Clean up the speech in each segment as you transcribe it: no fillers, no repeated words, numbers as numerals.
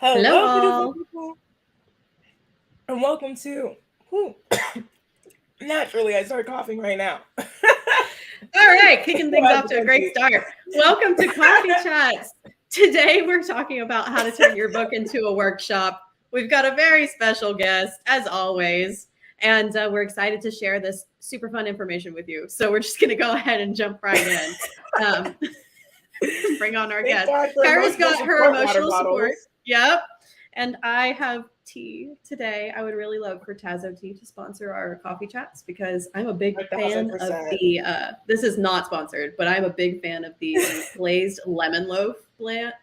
Hello, Hello, beautiful all. people, and welcome to. Whew, naturally, I start coughing right now. All right, kicking things Go off to a great start. Welcome to Coffee Chats. Today, we're talking about how to turn your book into a workshop. We've got a very special guest, as always, and we're excited to share this super fun information with you. So, we're just going to go ahead and jump right in. Bring on our Thank guest. God for Kyra's emotional got her support water emotional support. bottles. Yep. And I have tea today. I would really love for Tazo Tea to sponsor our coffee chats because I'm a big fan of 1000%. the. This is not sponsored, but I'm a big fan of the glazed lemon loaf blend.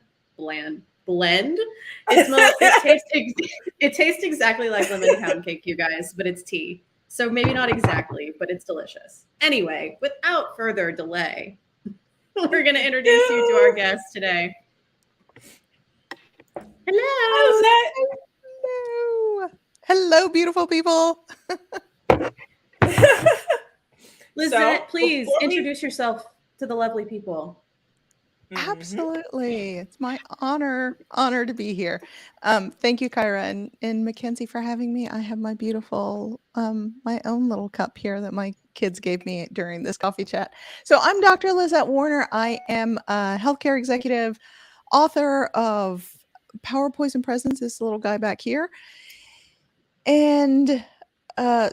It tastes exactly like lemon pound cake, you guys, but it's tea. So maybe not exactly, but it's delicious. Anyway, without further delay, we're going to introduce you to our guest today. Hello. Hello. Hello, beautiful people. Lizette, please introduce yourself to the lovely people. Absolutely. It's my honor to be here. Thank you, Kyra and Mackenzie, for having me. I have my beautiful, my own little cup here that my kids gave me during this coffee chat. So I'm Dr. Lizette Warner. I am a healthcare executive, author of Power, Poise, and Presence, this little guy back here. And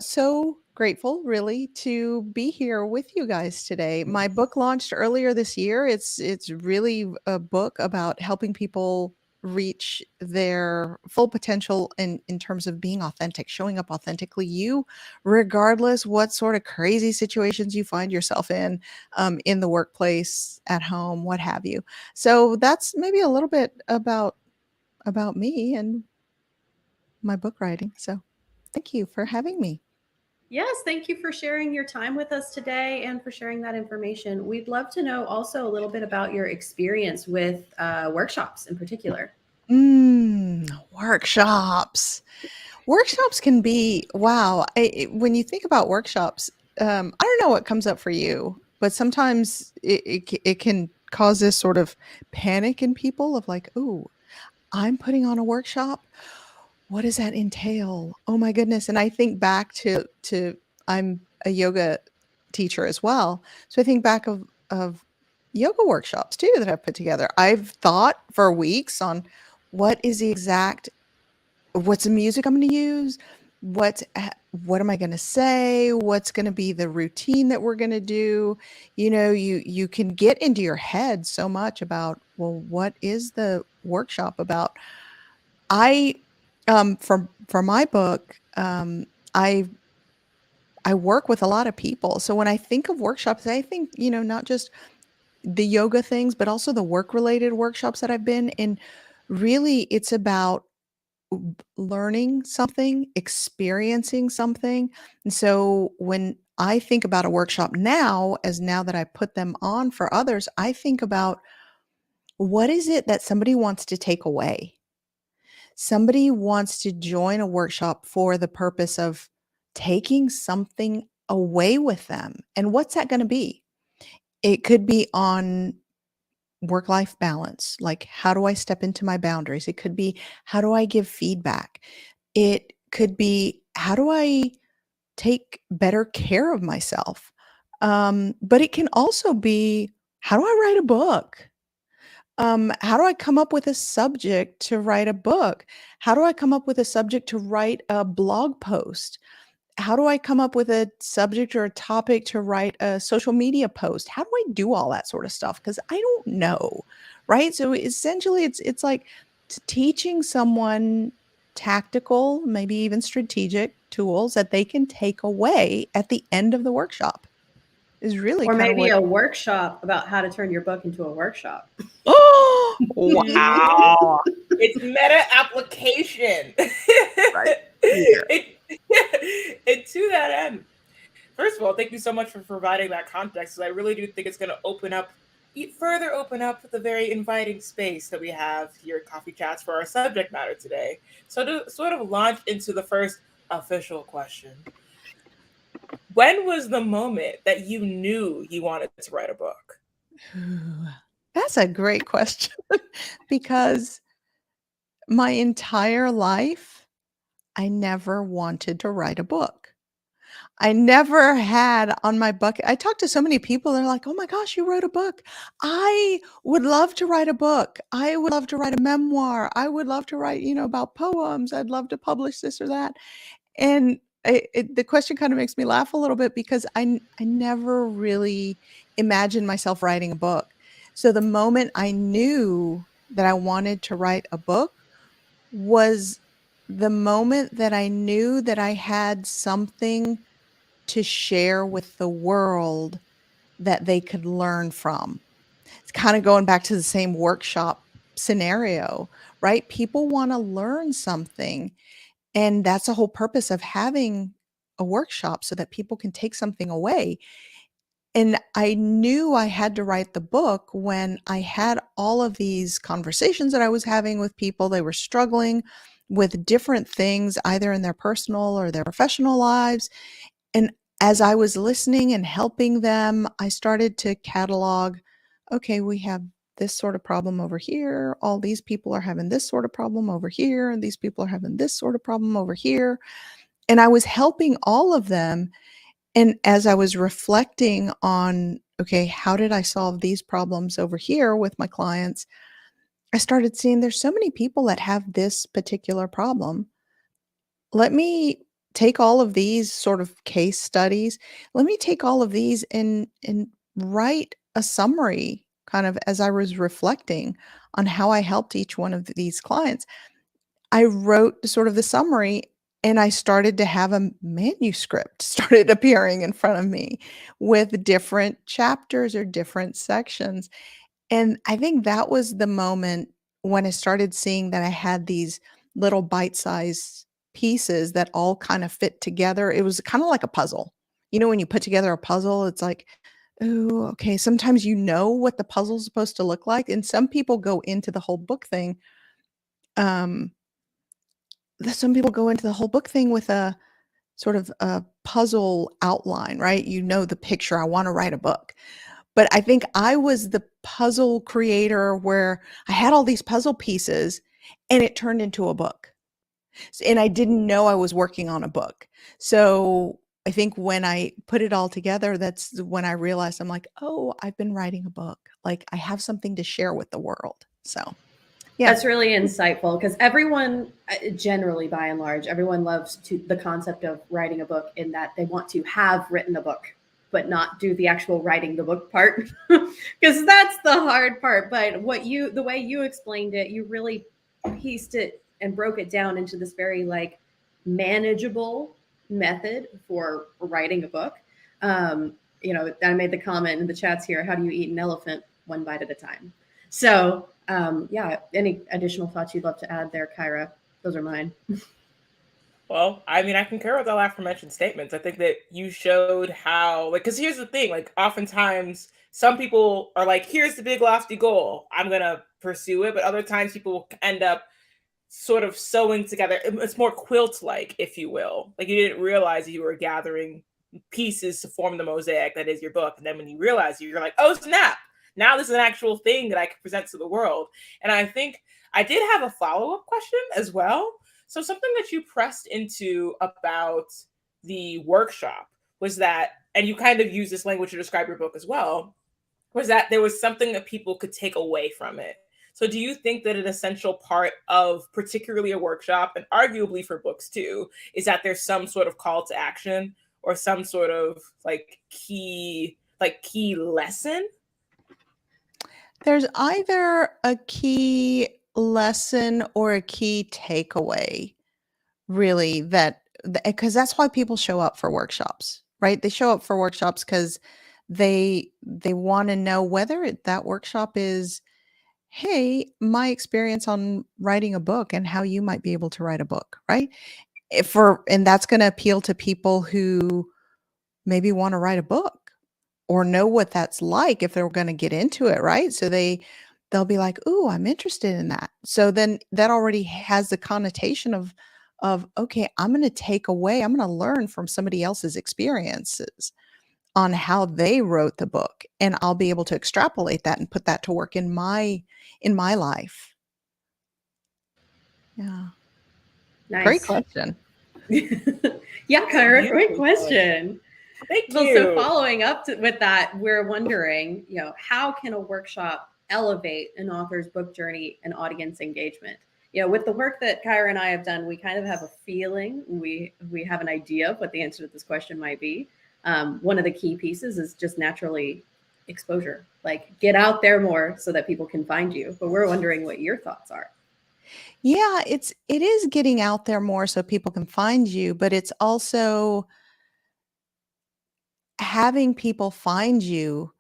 so grateful really to be here with you guys today. My book launched earlier this year. It's really a book about helping people reach their full potential in terms of being authentic, showing up authentically you, regardless what sort of crazy situations you find yourself in the workplace, at home, what have you. So that's maybe a little bit about me and my book writing. So thank you for having me. Yes, thank you for sharing your time with us today and for sharing that information. We'd love to know also a little bit about your experience with workshops in particular. Workshops. Workshops can be, wow. When you think about workshops, I don't know what comes up for you, but sometimes it can cause this sort of panic in people of like, oh, I'm putting on a workshop. What does that entail? Oh my goodness. And I think back to I'm a yoga teacher as well. So I think back of yoga workshops too that I've put together. I've thought for weeks on what's the music I'm going to use? What am I going to say? What's going to be the routine that we're going to do? You can get into your head so much about, well, what is the workshop about? I for my book, I work with a lot of people. So when I think of workshops, I think, not just the yoga things, but also the work related workshops that I've been in. Really, it's about learning something, experiencing something. And so when I think about a workshop now that I put them on for others, I think about what is it that somebody wants to take away? Somebody wants to join a workshop for the purpose of taking something away with them. And what's that going to be? It could be on work-life balance. Like, how do I step into my boundaries? It could be, how do I give feedback? It could be, how do I take better care of myself? But it can also be, how do I write a book? How do I come up with a subject to write a book? How do I come up with a subject to write a blog post? How do I come up with a subject or a topic to write a social media post? How do I do all that sort of stuff? Because I don't know, right? So essentially, it's like teaching someone tactical, maybe even strategic tools that they can take away at the end of the workshop. Is really Or kind of maybe what. a workshop about how to turn your book into a workshop. Oh, wow. It's meta application. Right here. And to that end, first of all, thank you so much for providing that context. I really do think it's going to further open up the very inviting space that we have here at Coffee Chats for our subject matter today. So to sort of launch into the first official question, when was the moment that you knew you wanted to write a book? That's a great question because my entire life, I never wanted to write a book. I never had on my bucket. I talked to so many people, they're like, "Oh my gosh, you wrote a book. I would love to write a book. I would love to write a memoir. I would love to write, about poems. I'd love to publish this or that." And the question kind of makes me laugh a little bit because I never really imagined myself writing a book. So the moment I knew that I wanted to write a book was the moment that I knew that I had something to share with the world that they could learn from. It's kind of going back to the same workshop scenario, right? People want to learn something. And that's the whole purpose of having a workshop so that people can take something away. And I knew I had to write the book when I had all of these conversations that I was having with people. They were struggling with different things, either in their personal or their professional lives. And as I was listening and helping them, I started to catalog, okay, we have this sort of problem over here. All these people are having this sort of problem over here. And these people are having this sort of problem over here. And I was helping all of them. And as I was reflecting on, okay, how did I solve these problems over here with my clients? I started seeing there's so many people that have this particular problem. Let me take all of these sort of case studies. Let me take all of these and write a summary kind of as I was reflecting on how I helped each one of these clients. I wrote sort of the summary and I started to have a manuscript started appearing in front of me with different chapters or different sections. And I think that was the moment when I started seeing that I had these little bite-sized pieces that all kind of fit together. It was kind of like a puzzle. When you put together a puzzle, it's like, "Oh, okay." Sometimes you know what the puzzle's supposed to look like, and some people go into the whole book thing. Um, some people go into the whole book thing with a sort of a puzzle outline, right? You know the picture. I want to write a book. But I think I was the puzzle creator where I had all these puzzle pieces and it turned into a book. And I didn't know I was working on a book. So I think when I put it all together, that's when I realized I'm like, oh, I've been writing a book. Like I have something to share with the world. So yeah. That's really insightful because everyone, generally by and large, everyone loves the concept of writing a book in that they want to have written a book, but not do the actual writing the book part because that's the hard part. But the way you explained it, you really pieced it and broke it down into this very manageable method for writing a book. I made the comment in the chats here, how do you eat an elephant? One bite at a time. So any additional thoughts you'd love to add there, Kyra? Those are mine. Well, I mean, I concur with all aforementioned statements. I think that you showed how, because here's the thing, oftentimes some people are like, here's the big lofty goal, I'm going to pursue it. But other times people end up sort of sewing together. It's more quilt-like, if you will. Like you didn't realize you were gathering pieces to form the mosaic that is your book. And then when you realize you're like, oh, snap. Now this is an actual thing that I can present to the world. And I think I did have a follow-up question as well. So something that you pressed into about the workshop was that, and you kind of use this language to describe your book as well, was that there was something that people could take away from it. So do you think that an essential part of particularly a workshop, and arguably for books too, is that there's some sort of call to action or some sort of key lesson? There's either a key lesson or a key takeaway, really, because that's why people show up for workshops, right? They show up for workshops because they want to know whether that workshop is, hey, my experience on writing a book and how you might be able to write a book, right? And that's going to appeal to people who maybe want to write a book or know what that's like if they're going to get into it, right? So they'll be like, "Ooh, I'm interested in that." So then that already has the connotation of okay, I'm going to learn from somebody else's experiences on how they wrote the book, and I'll be able to extrapolate that and put that to work in my life. Yeah. Great Nice. question. Yeah, Kyra, great question. Thank Well, you. so following up with that, we're wondering, how can a workshop elevate an author's book journey and audience engagement? With the work that Kyra and I have done, we kind of have a feeling, we have an idea of what the answer to this question might be. One of the key pieces is just naturally exposure, like get out there more so that people can find you. But we're wondering what your thoughts are. Yeah, it is getting out there more so people can find you, but it's also having people find you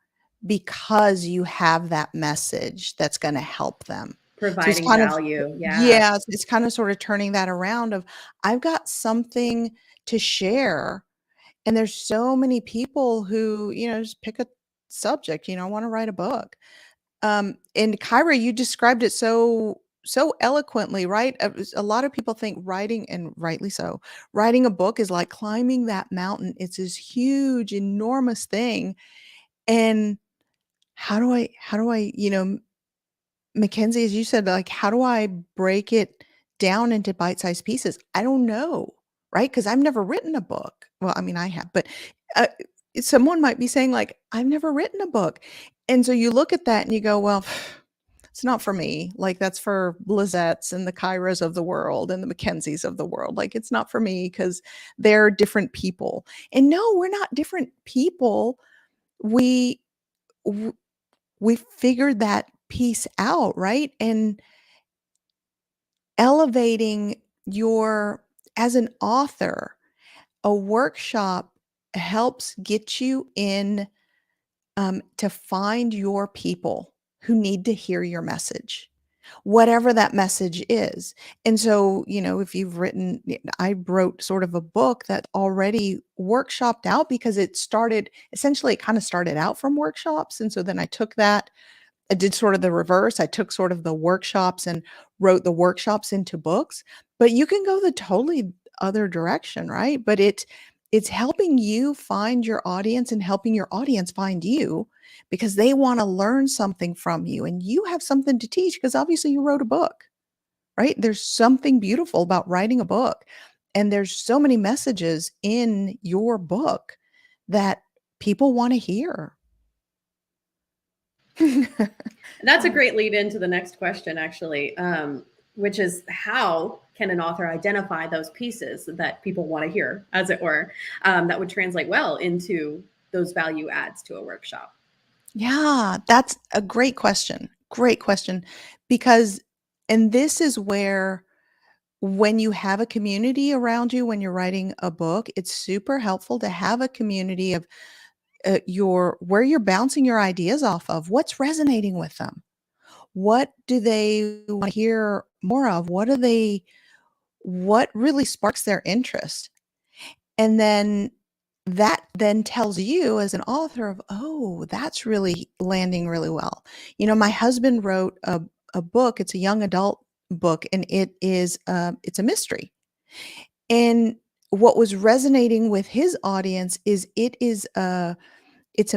because you have that message that's going to help them. So it's Providing kind of, value. Yeah. yeah, it's kind of sort of turning that around of I've got something to share. And there's so many people who, just pick a subject, I want to write a book. And Kyra, you described it so eloquently, right? A lot of people think writing, and rightly so, writing a book is like climbing that mountain. It's this huge, enormous thing. And how do I, Mackenzie, as you said, like, how do I break it down into bite-sized pieces? I don't know, right? Because I've never written a book. Well, I mean, I have, but uh, someone might be saying, like, I've never written a book. And so you look at that and you go, well, it's not for me. Like, that's for Lizette's and the Kyras of the world and the Mackenzies of the world. Like, it's not for me because they're different people. And no, we're not different people. We figured that piece out, right? And elevating as an author, a workshop helps get you in to find your people who need to hear your message, whatever that message is. And so, if you've written, I wrote sort of a book that already workshopped out because it kind of started out from workshops. And so then I took that, I did sort of the reverse. I took sort of the workshops and wrote the workshops into books, but you can go the totally other direction, right? But it's helping you find your audience and helping your audience find you because they want to learn something from you and you have something to teach because obviously you wrote a book, right? There's something beautiful about writing a book. And there's so many messages in your book that people want to hear. That's a great lead into the next question, actually, which is how can an author identify those pieces that people want to hear, as it were, that would translate well into those value adds to a workshop? Yeah, that's a great question. Great question. Because, and this is where, when you have a community around you, when you're writing a book, it's super helpful to have a community of where you're bouncing your ideas off of. What's resonating with them? What do they want to hear more of? What really sparks their interest? And then that then tells you as an author of, oh, that's really landing really well. My husband wrote a book. It's a young adult book, and it's a mystery. And what was resonating with his audience is it's a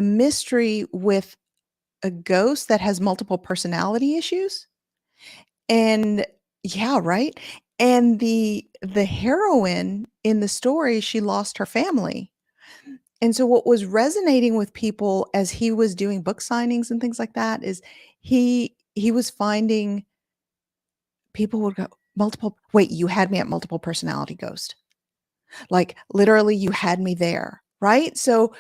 mystery with a ghost that has multiple personality issues. And yeah, right. And the heroine in the story, she lost her family. And so what was resonating with people as he was doing book signings and things like that is he was finding people would go, wait, you had me at multiple personality ghost. Like literally you had me there, right? So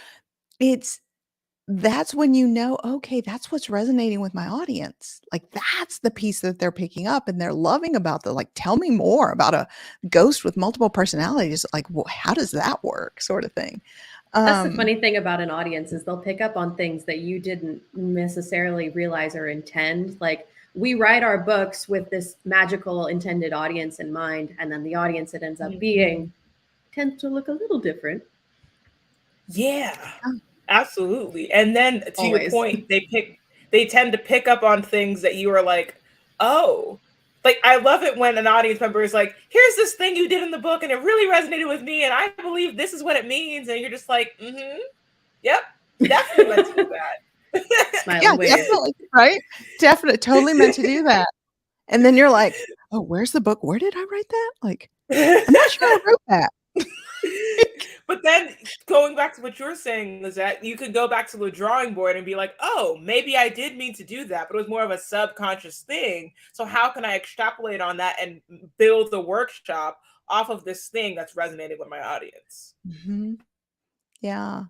that's when okay, that's what's resonating with my audience. Like that's the piece that they're picking up and they're loving about like, tell me more about a ghost with multiple personalities. Like, well, how does that work? Sort of thing. That's the funny thing about an audience is they'll pick up on things that you didn't necessarily realize or intend. Like we write our books with this magical intended audience in mind, and then the audience it ends up being tends to look a little different. Yeah, absolutely. And then to Always. your point, they tend to pick up on things that you are like, oh, like I love it when an audience member is like, here's this thing you did in the book and it really resonated with me and I believe this is what it means, and you're just like, yep, definitely meant to do that. Smiling Yeah, ways. definitely, right? Definitely, totally meant to do that. And then you're like, oh, where's the book? Where did I write that? Like, I'm not sure I wrote that. But then going back to what you're saying is that you could go back to the drawing board and be like, oh, maybe I did mean to do that, but it was more of a subconscious thing. So how can I extrapolate on that and build the workshop off of this thing that's resonating with my audience? Mhm. Yeah.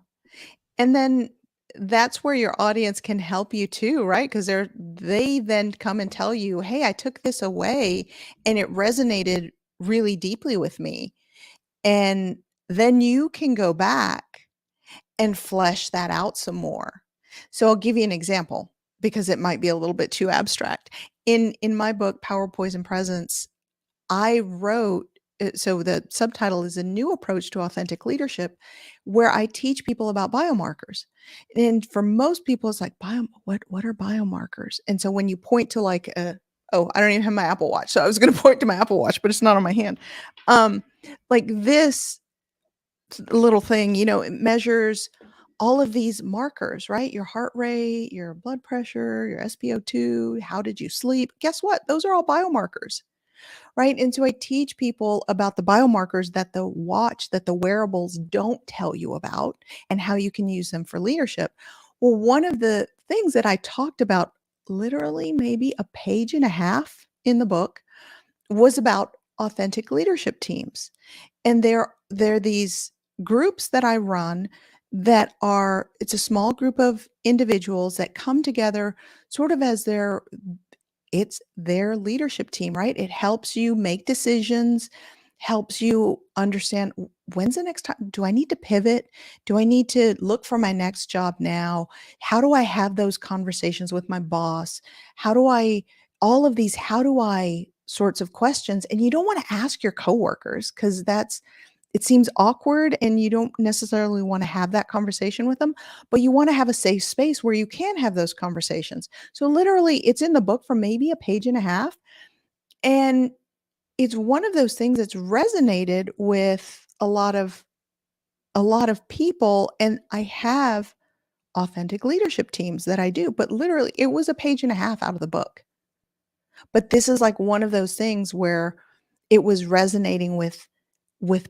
And then that's where your audience can help you too, right? Because they then come and tell you, hey, I took this away and it resonated really deeply with me. And then you can go back and flesh that out some more. So I'll give you an example because it might be a little bit too abstract. In my book, Power, Poise, and Presence, I wrote so the subtitle is A New Approach to Authentic Leadership, where I teach people about biomarkers. And for most people, it's like, what are biomarkers? And so when you point to like oh, I don't even have my Apple Watch. So I was going to point to my Apple Watch, but it's not on my hand. Like this little thing, it measures all of these markers, right? Your heart rate, your blood pressure, your SpO2, how did you sleep? Guess what? Those are all biomarkers, right? And so I teach people about the biomarkers that the watch, that the wearables don't tell you about and how you can use them for leadership. Well, one of the things that I talked about literally maybe a page and a half in the book was about authentic leadership teams. And they're these groups that I run that it's a small group of individuals that come together sort of as it's their leadership team, right? It helps you make decisions, helps you understand when's the next time. Do I need to pivot? Do I need to look for my next job now? How do I have those conversations with my boss? All of these, how do I sorts of questions? And you don't want to ask your coworkers because it seems awkward and you don't necessarily want to have that conversation with them, but you want to have a safe space where you can have those conversations. So literally it's in the book for maybe a page and a half. And it's one of those things that's resonated with a lot of people. And I have authentic leadership teams that I do, but literally it was a page and a half out of the book. But this is like one of those things where it was resonating with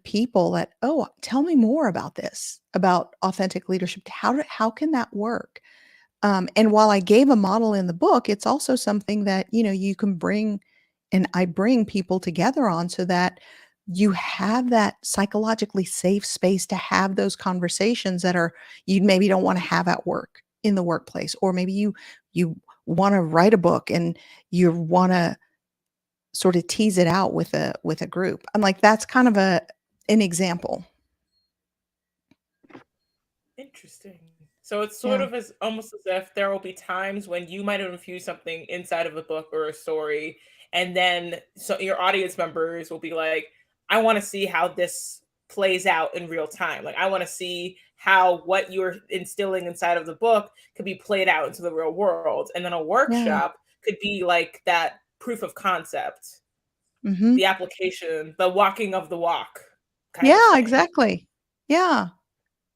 people that, oh, tell me more about this, about authentic leadership. How can that work? And while I gave a model in the book, it's also something that, you can bring, and I bring people together on so that you have that psychologically safe space to have those conversations that you maybe don't want to have at work in the workplace, or maybe you want to write a book and you want to sort of tease it out with a group. I'm like, that's kind of an example. Interesting. So it's sort Yeah. of almost as if there will be times when you might have infused something inside of a book or a story, and then so your audience members will be like, I want to see how this plays out in real time. Like I want to see how what you're instilling inside of the book could be played out into the real world. And then a Yeah. workshop could be like that proof of concept, Mhm. the application, the walking of the walk kind of Yeah, thing. exactly. Yeah.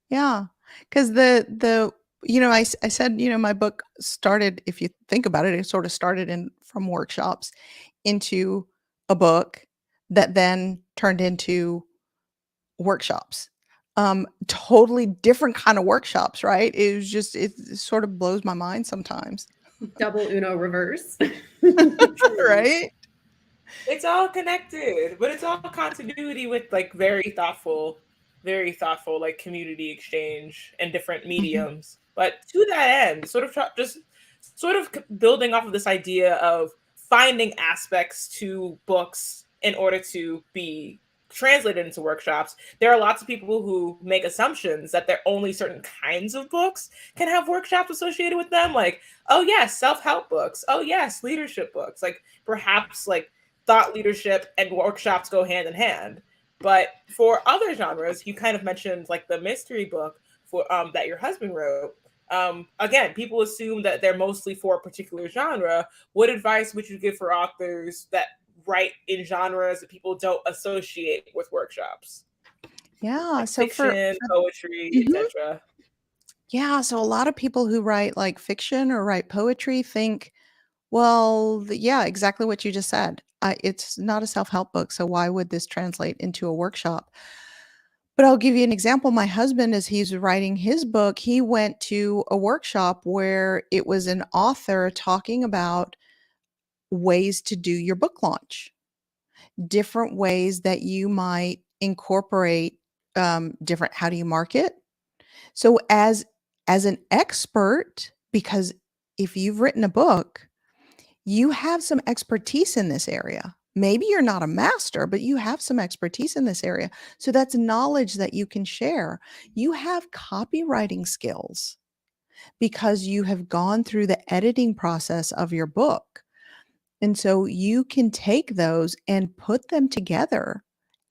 Yeah. 'Cause I said, my book started, if you think about it, it sort of started from workshops into a book that then turned into workshops. Totally different kind of workshops, right? It sort of blows my mind sometimes. Double Uno reverse. True. Right? It's all connected, but it's all continuity with like very thoughtful like community exchange and different Mhm. mediums. But to that end, just sort of building off of this idea of finding aspects to books in order to be translated into workshops. There are lots of people who make assumptions that there only certain kinds of books can have workshops associated with them, like, oh yes, self-help books, oh yes, leadership books, like perhaps like thought leadership and workshops go hand in hand. But for other genres, you kind of mentioned like the mystery book for that your husband wrote. Again, people assume that they're mostly for a particular genre. What advice would you give for authors that write in genres that people don't associate with workshops, Yeah. like So fiction, poetry, Mhm. etc.? Yeah, so a lot of people who write like fiction or write poetry think, well, yeah, exactly what you just said. it's not a self-help book, so why would this translate into a workshop? But I'll give you an example. My husband, as he's writing his book, he went to a workshop where it was an author talking about ways to do your book launch, different ways that you might incorporate different, how do you market? So as an expert, because if you've written a book, you have some expertise in this area. Maybe you're not a master, but you have some expertise in this area. So that's knowledge that you can share. You have copywriting skills because you have gone through the editing process of your book. And so you can take those and put them together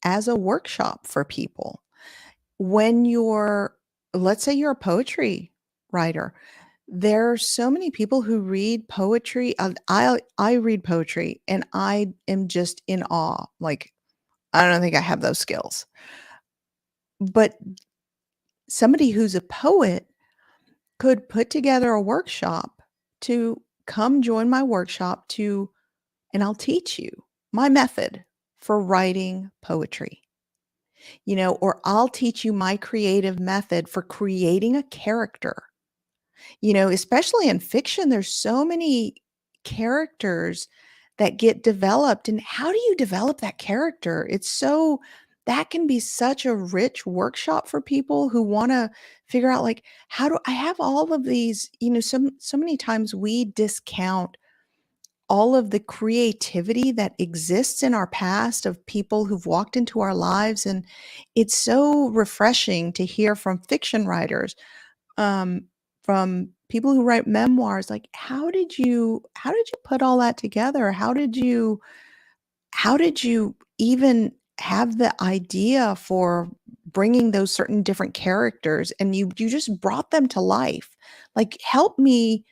as a workshop for people. When let's say you're a poetry writer, there are so many people who read poetry. I read poetry and I am just in awe. Like, I don't think I have those skills. But somebody who's a poet could put together a workshop to come join my workshop and I'll teach you my method for writing poetry. Or I'll teach you my creative method for creating a character. Especially in fiction, there's so many characters that get developed. And how do you develop that character? That can be such a rich workshop for people who want to figure out, like, how do I have all of these? So many times we discount all of the creativity that exists in our past of people who've walked into our lives. And it's so refreshing to hear from fiction writers, from people who write memoirs, like, how did you put all that together? How did you even have the idea for bringing those certain different characters, and you just brought them to life? Like, help me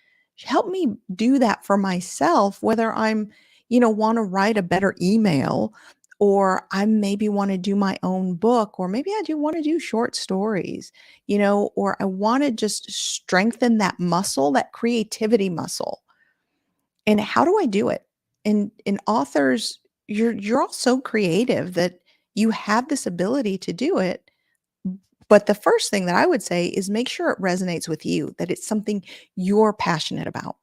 do that for myself, whether I'm, want to write a better email, or I maybe want to do my own book, or maybe I do want to do short stories, or I want to just strengthen that muscle, that creativity muscle. And how do I do it? And authors, you're all so creative that you have this ability to do it. But the first thing that I would say is make sure it resonates with you, that it's something you're passionate about.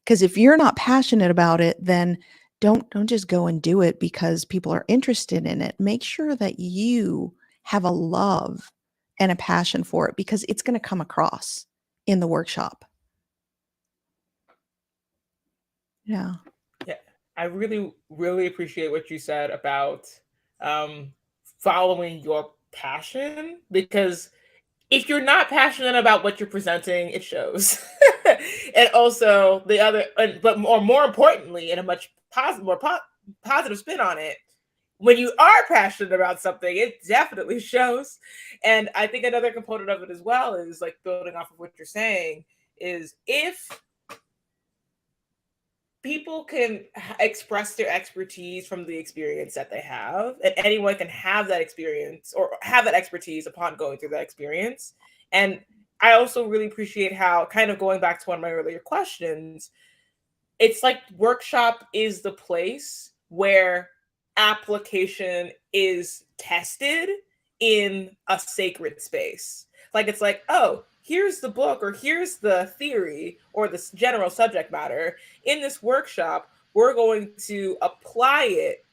Because if you're not passionate about it, then don't just go and do it because people are interested in it. Make sure that you have a love and a passion for it, because it's going to come across in the workshop. Yeah. Yeah, I really, really appreciate what you said about following your passion, because if you're not passionate about what you're presenting, it shows. And also but more importantly, in a much positive spin on it, when you are passionate about something, it definitely shows. And I think another component of it as well is, like, building off of what you're saying, is if people can express their expertise from the experience that they have, and anyone can have that experience or have that expertise upon going through that experience. And I also really appreciate how, kind of going back to one of my earlier questions, it's like workshop is the place where application is tested in a sacred space. Like, it's like, oh, here's the book, or here's the theory, or the general subject matter. In this workshop, we're going to apply it,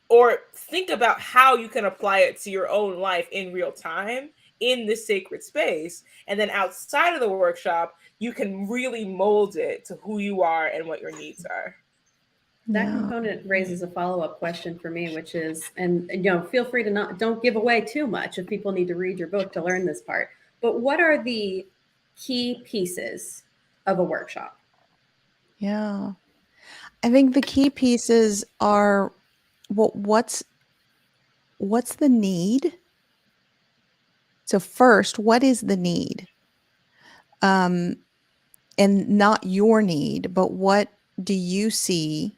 or think about how you can apply it to your own life in real time in this sacred space. And then outside of the workshop, you can really mold it to who you are and what your needs are. That component raises a follow-up question for me, which is, and feel free to don't give away too much if people need to read your book to learn this part. But what are the key pieces of a workshop? Yeah. I think the key pieces are, what's the need? So first, what is the need? And not your need, but what do you see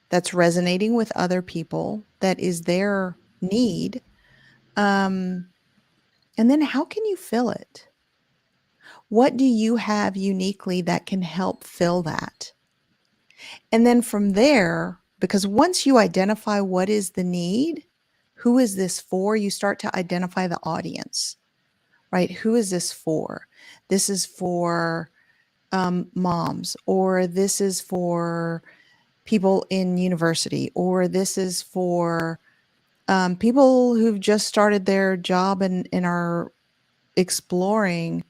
that's resonating with other people, that is their need? And then how can you fill it? What do you have uniquely that can help fill that? And then from there, Because once you identify what is the need, who is this for, you start to identify the audience, right? Who is this for? This is for moms, or this is for people in university, or this is for people who've just started their job and are exploring,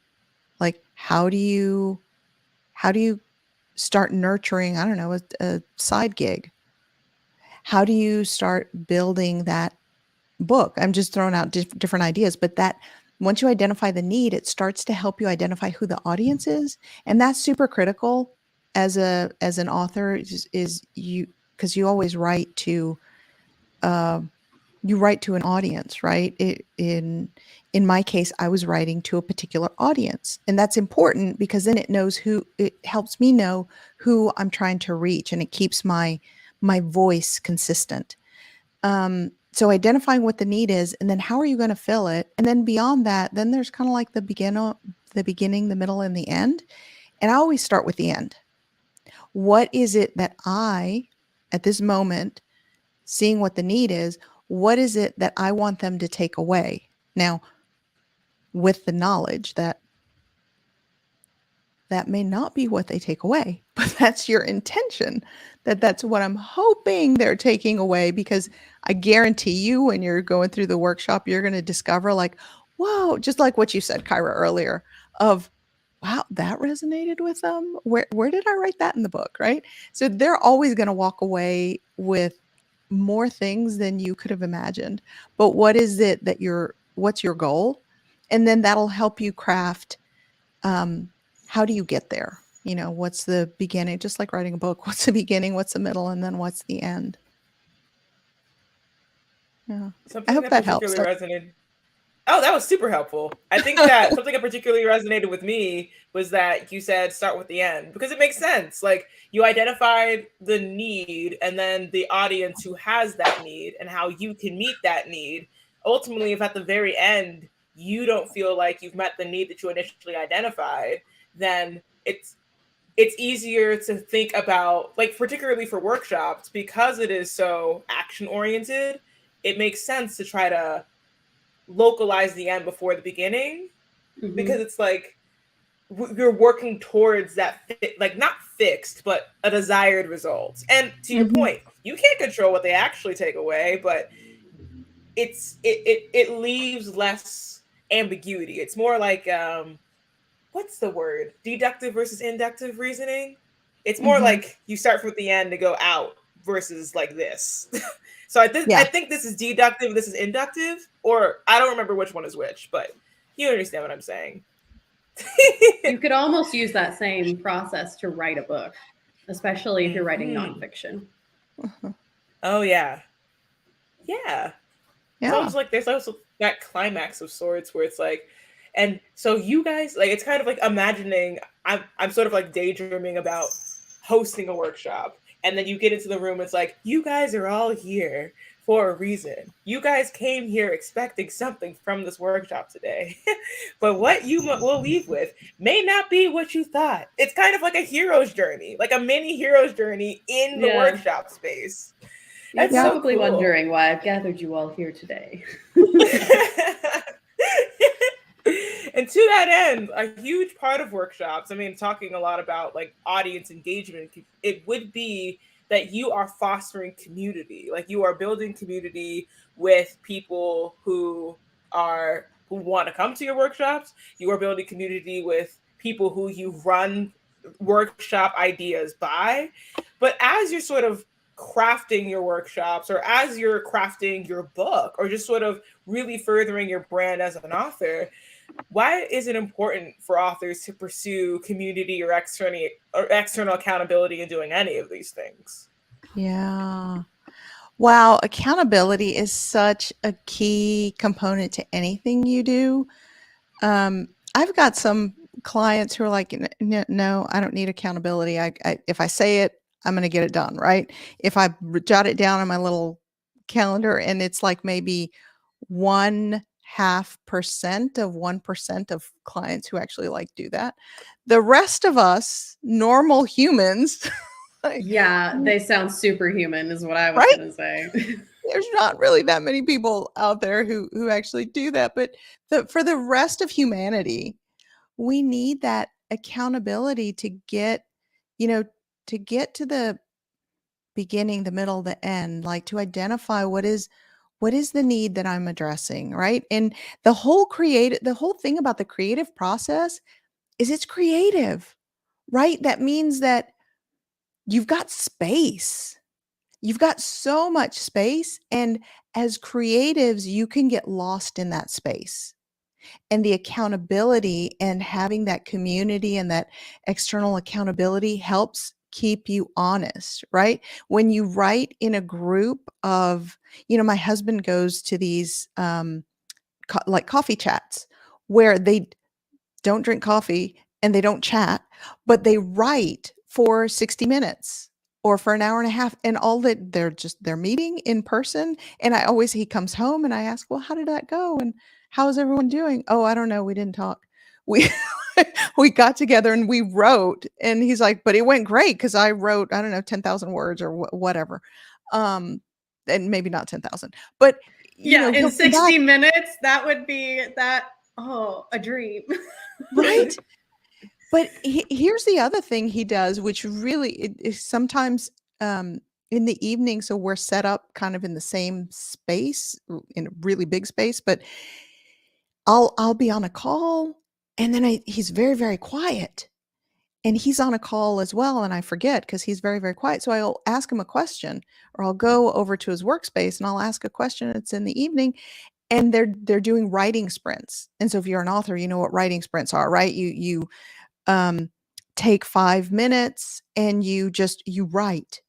like, how do you start nurturing, I don't know, a side gig? How do you start building that book? I'm just throwing out different ideas, but that once you identify the need, it starts to help you identify who the audience is. And that's super critical as an author, is you, because you always write to an audience, right? In my case, I was writing to a particular audience, and that's important because then it helps me know who I'm trying to reach, and it keeps my voice consistent. So identifying what the need is, and then how are you going to fill it? And then beyond that, then there's kind of like the beginning, the middle, and the end. And I always start with the end. What is it that I, at this moment, seeing what the need is, what is it that I want them to take away? Now, with the knowledge that may not be what they take away, but that's your intention, that's what I'm hoping they're taking away, because I guarantee you, when you're going through the workshop, you're going to discover, like, whoa, just like what you said, Kyra, earlier, of, wow, that resonated with them. Where did I write that in the book, right? So they're always going to walk away with more things than you could have imagined. But what is it that what's your goal? And then that'll help you craft, how do you get there? You know, what's the beginning? Just like writing a book, what's the beginning, what's the middle, and then what's the end? Yeah. I hope that helps. Resonated. Oh, that was super helpful. I think that something that particularly resonated with me was that you said start with the end, because it makes sense. Like, you identified the need, and then the audience who has that need and how you can meet that need. Ultimately, if at the very end you don't feel like you've met the need that you initially identified, then it's easier to think about, like, particularly for workshops, because it is so action oriented, it makes sense to try to localize the end before the beginning, because it's like you're working towards that, like, not fixed, but a desired result. And to your point, you can't control what they actually take away, but it leaves less ambiguity. It's more like what's the word? Deductive versus inductive reasoning. It's more like you start from the end to go out versus like this. So I think this is deductive, this is inductive, or I don't remember which one is which, but you understand what I'm saying. You could almost use that same process to write a book, especially if you're writing nonfiction. Oh, yeah. Yeah. It's almost like there's also that climax of sorts where it's like, and so you guys, like, it's kind of like imagining, I'm sort of like daydreaming about hosting a workshop. And then you get into the room, it's like, you guys are all here for a reason. You guys came here expecting something from this workshop today. But what you will leave with may not be what you thought. It's kind of like a hero's journey, like a mini hero's journey in the workshop space. You're probably wondering why I've gathered you all here today. And to that end, a huge part of workshops, I mean, talking a lot about like audience engagement, it would be that you are fostering community. Like, you are building community with people who want to come to your workshops. You are building community with people who you run workshop ideas by. But as you're sort of crafting your workshops, or as you're crafting your book, or just sort of really furthering your brand as an author, why is it important for authors to pursue community or external accountability in doing any of these things? Yeah. Wow. Accountability is such a key component to anything you do. I've got some clients who are like, no, I don't need accountability. If I say it, I'm going to get it done. Right. If I jot it down on my little calendar, and it's like maybe 0.5% of 1% of clients who actually like do that. The rest of us, normal humans, Like, Yeah, they sound superhuman is what I was right? going to say. There's not really that many people out there who actually do that, but for the rest of humanity, we need that accountability to get, you know, to get to the beginning, the middle, the end, like to identify what is the need that I'm addressing, right? And the whole thing about the creative process is it's creative, right? That means that you've got space. You've got so much space, and as creatives, you can get lost in that space. And the accountability and having that community and that external accountability helps keep you honest, right? When you write in a group of, my husband goes to these like coffee chats where they don't drink coffee and they don't chat, but they write for 60 minutes or for an hour and a half, and all that they're meeting in person. And he comes home and I ask, well, how did that go? And how's everyone doing? Oh, I don't know. We didn't talk. We we got together and we wrote, and he's like, but it went great because I wrote, I don't know, 10,000 words or whatever. And maybe not 10,000, but Yeah, in he'll come back, 60 minutes, that would be that. Oh, a dream. right? But here's the other thing he does, which really is sometimes in the evening. So we're set up kind of in the same space, in a really big space. But I'll be on a call, and then he's very, very quiet, and he's on a call as well, and I forget because he's very, very quiet. So I'll ask him a question, or I'll go over to his workspace and I'll ask a question. It's in the evening, and they're doing writing sprints. And so if you're an author, you know what writing sprints are, right? You take 5 minutes and you write,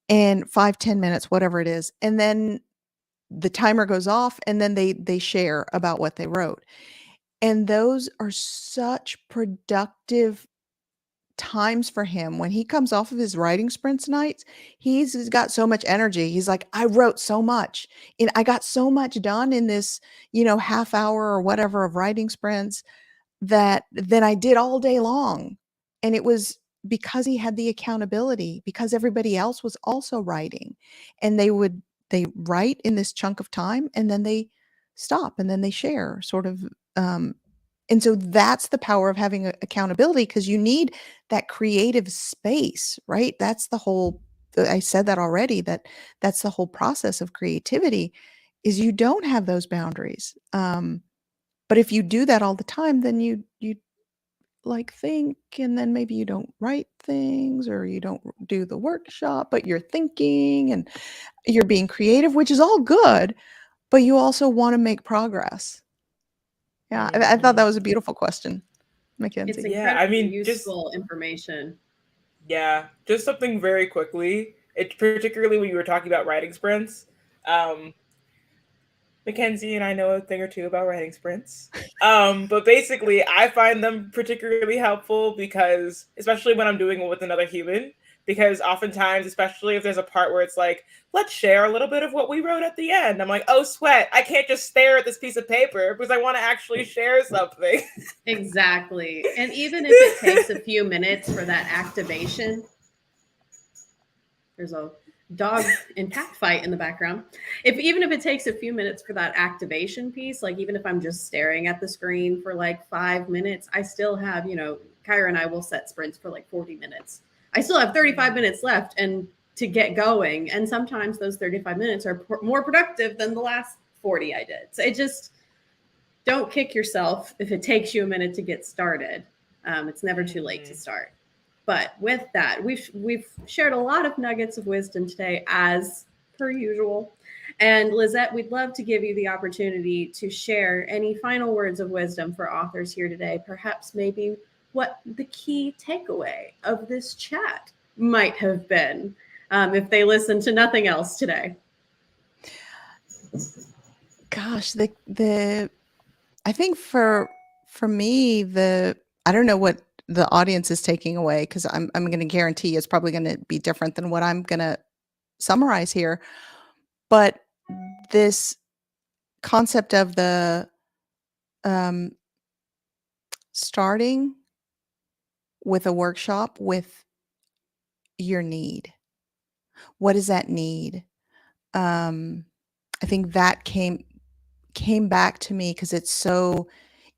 and 5-10 minutes, whatever it is, and then the timer goes off, and then they share about what they wrote. And those are such productive times for him. When he comes off of his writing sprints nights, he's got so much energy. He's like, I wrote so much and I got so much done in this, half hour or whatever of writing sprints that than I did all day long. And it was because he had the accountability, because everybody else was also writing, and they write in this chunk of time, and then they stop, and then they share sort of. And so that's the power of having accountability, because you need that creative space, right? That's the whole, I said that already, that's the whole process of creativity, is you don't have those boundaries. But if you do that all the time, then you like think, and then maybe you don't write things, or you don't do the workshop, but you're thinking and you're being creative, which is all good, but you also want to make progress. Yeah, I thought that was a beautiful question, It's Mackenzie. Yeah, incredibly I mean, useful information. just something very quickly. It particularly when you were talking about writing sprints. Um, Mackenzie and I know a thing or two about writing sprints. But basically, I find them particularly helpful because, especially when I'm doing it with another human, because oftentimes, especially if there's a part where it's like, let's share a little bit of what we wrote at the end. I'm like, oh, sweat. I can't just stare at this piece of paper because I want to actually share something. Exactly. And even if it takes a few minutes for that activation, there's a dog and cat fight in the background. Even if it takes a few minutes for that activation piece, like even if I'm just staring at the screen for like 5 minutes, I still have, Kyra and I will set sprints for like 40 minutes. I still have 35 minutes left and to get going. And sometimes those 35 minutes are more productive than the last 40 I did. So it just, don't kick yourself if it takes you a minute to get started. It's never too late to start. But with that, we've shared a lot of nuggets of wisdom today, as per usual. And Lizette, we'd love to give you the opportunity to share any final words of wisdom for authors here today. Perhaps maybe what the key takeaway of this chat might have been, if they listen to nothing else today. Gosh, I think for me, I don't know what the audience is taking away, because I'm going to guarantee it's probably going to be different than what I'm going to summarize here. But this concept of the starting with a workshop with your need? What is that need? I think that came back to me because it's so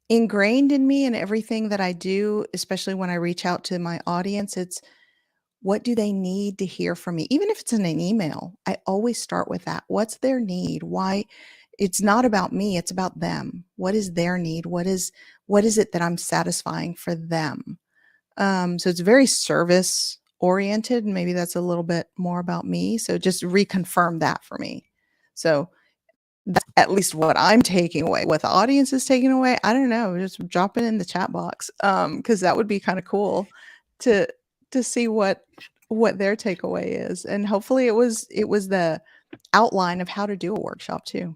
ingrained in me and everything that I do, especially when I reach out to my audience. It's what do they need to hear from me? Even if it's in an email, I always start with that. What's their need? Why? It's not about me, it's about them. What is their need? What is it that I'm satisfying for them? So it's very service oriented, and maybe that's a little bit more about me. So just reconfirm that for me. So that's at least what I'm taking away. What the audience is taking away, I don't know. Just drop it in the chat box, because that would be kind of cool to see what their takeaway is. And hopefully it was the outline of how to do a workshop too.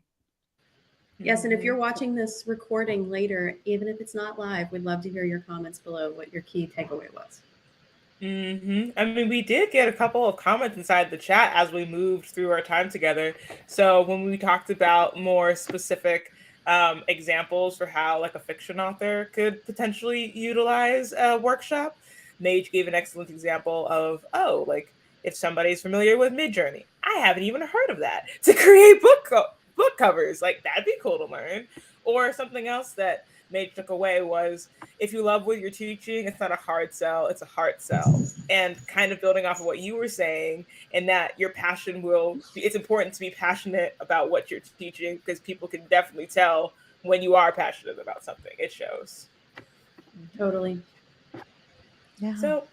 Yes, and if you're watching this recording later, even if it's not live, we'd love to hear your comments below what your key takeaway was. I mean, we did get a couple of comments inside the chat as we moved through our time together. So when we talked about more specific examples for how like a fiction author could potentially utilize a workshop, Mage gave an excellent example of, oh, like if somebody's familiar with Midjourney, I haven't even heard of that, to create book covers. Like that'd be cool to learn. Or something else that Mage took away was, if you love what you're teaching, it's not a hard sell, it's a heart sell. And kind of building off of what you were saying, and that your passion it's important to be passionate about what you're teaching, because people can definitely tell when you are passionate about something. It shows. Totally. Yeah. So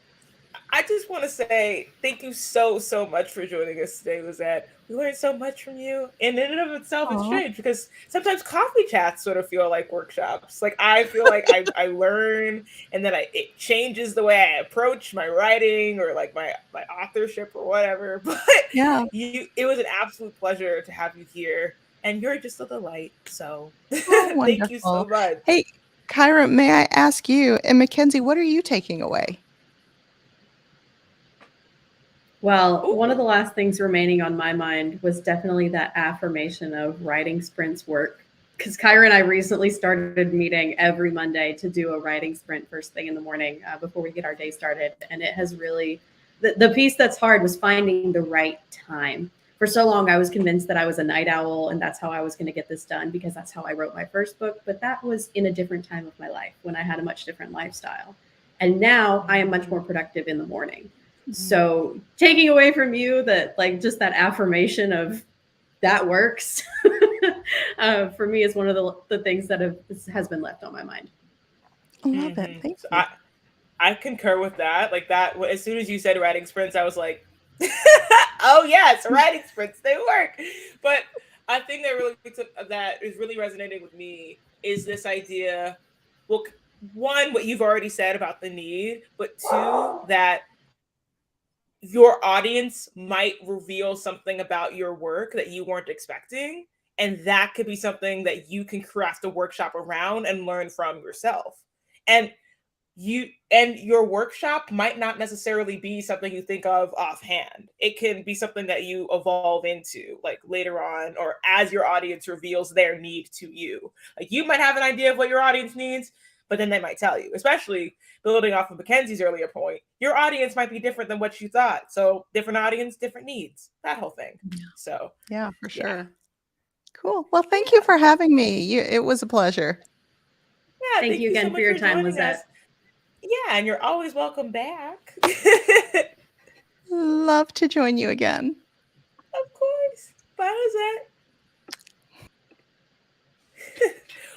I just want to say thank you so much for joining us today, Lizette. We learned so much from you. And in and of itself, it's strange because sometimes coffee chats sort of feel like workshops. Like I feel like I learn, and then it changes the way I approach my writing or like my authorship or whatever. But Yeah. it was an absolute pleasure to have you here. And you're just a delight. So Oh, thank you so wonderful. much. Hey, Kyra, may I ask you, and Mackenzie, what are you taking away? Well, one of the last things remaining on my mind was definitely that affirmation of writing sprints work. Because Kyra and I recently started meeting every Monday to do a writing sprint first thing in the morning before we get our day started. And it has really, the piece that's hard was finding the right time. For so long, I was convinced that I was a night owl and that's how I was going to get this done, because that's how I wrote my first book. But that was in a different time of my life when I had a much different lifestyle. And now I am much more productive in the morning. So taking away from you that, like, just that affirmation of that works for me is one of the things that has been left on my mind. I love it. Thank you. I concur with that. Like that, as soon as you said writing sprints, I was like, oh yes, writing sprints, they work. But I think that is really resonating with me is this idea. Well, one, what you've already said about the need, but two, that your audience might reveal something about your work that you weren't expecting. And that could be something that you can craft a workshop around and learn from yourself. And your workshop might not necessarily be something you think of offhand. It can be something that you evolve into like later on, or as your audience reveals their need to you. Like you might have an idea of what your audience needs, but then they might tell you, especially building off of Mackenzie's earlier point, your audience might be different than what you thought. So different audience, different needs, that whole thing. So yeah, for sure. Yeah. Cool. Well, thank you for having me. It was a pleasure. Yeah. Thank you again for your time, Lizette. Yeah, and you're always welcome back. Love to join you again. Of course. Bye, Lizette.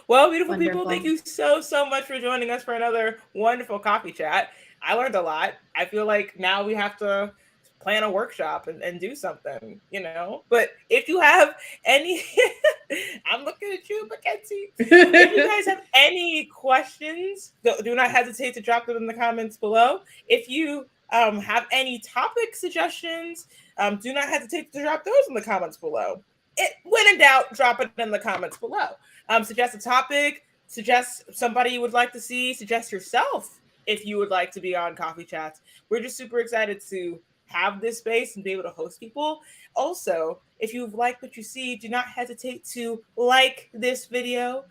Well, beautiful people, thank you so much for joining us for another wonderful coffee chat. I learned a lot. I feel like now we have to plan a workshop and do something, you know. But if you have any, I'm looking at you, Mackenzie. If you guys have any questions, do not hesitate to drop them in the comments below. If you have any topic suggestions, do not hesitate to drop those in the comments below. When in doubt, drop it in the comments below. Suggest a topic, suggest somebody you would like to see, suggest yourself if you would like to be on Coffee Chats. We're just super excited to have this space and be able to host people. Also, if you like what you see, do not hesitate to like this video,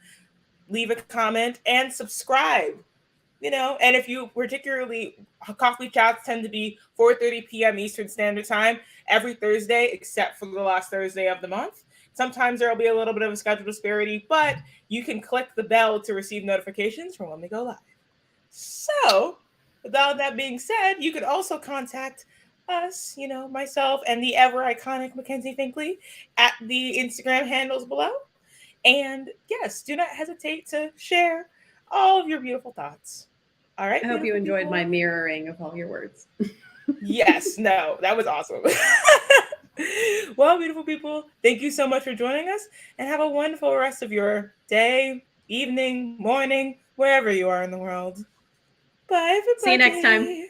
leave a comment, and subscribe And if you particularly, coffee chats tend to be 4:30 p.m. Eastern Standard Time every Thursday, except for the last Thursday of the month. Sometimes there will be a little bit of a schedule disparity, but you can click the bell to receive notifications from when we go live. So, without that being said, you could also contact us, myself and the ever iconic Mackenzie Finklea at the Instagram handles below. And yes, do not hesitate to share all of your beautiful thoughts. All right. I hope you enjoyed people. my mirroring of all your words. Yes, no, that was awesome. Well, beautiful people, thank you so much for joining us and have a wonderful rest of your day, evening, morning, wherever you are in the world. Bye, everybody. See you next time.